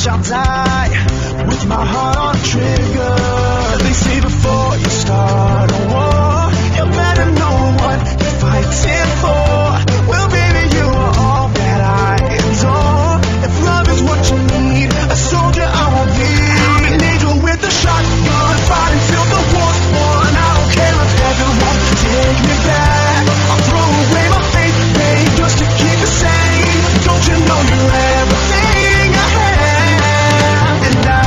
shall die with my heart on trigger. They say before you start a war, you better know what you're fighting for. Well, baby, you are all that I adore. If love is what you need, a soldier I will be. I'm an angel with a shotgun, fight until the war's won. I don't care if heaven won't take me back. I'll throw away my faith, babe, just to keep it sane. Don't you know you're everything I have? And I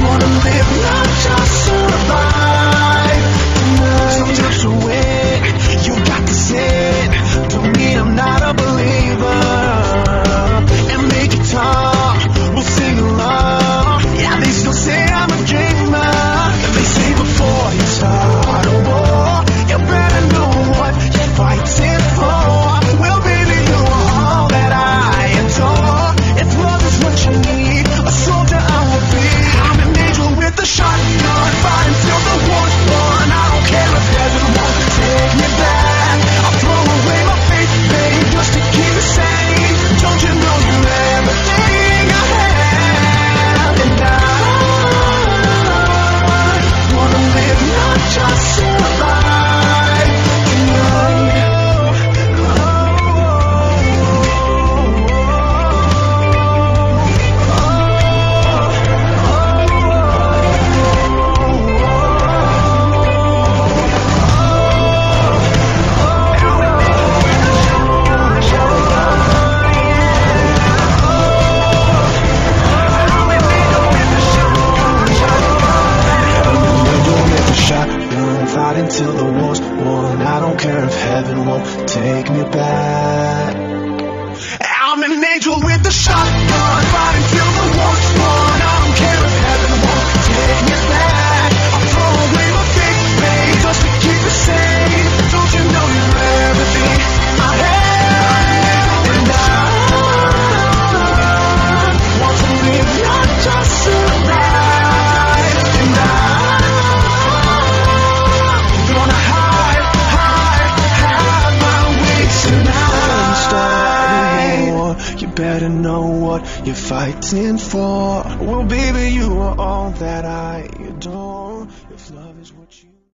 wanna live, not just survive. Some tips away, you got to sit. Don't mean I'm not a believer. And make it talk, we'll sing along. Yeah, they still say I'm a dreamer. And they say before you start a war, you better know what you're fighting for. Well, baby, you are all that I adore. If love is what you need, a soldier I will be. I'm an angel with a shotgun, fight until the war's won. I don't care if heaven won't take me back. I'll throw away my faith, babe, just to keep it sane. Don't you know you're everything I have? And I wanna live, not just survive tonight. Fight until the war's won. I don't care if heaven won't take me back. I'm an angel with a shotgun, fight until the war's won. I don't care if heaven won't take me back. I'll throw away my faith, babe, just to keep it safe. Don't you know you're everything I have? And I want to live, not just survive. And I gonna hide my way tonight. Start a war, you better know what you're fighting for. Well, baby, you are all that I adore. If love is what you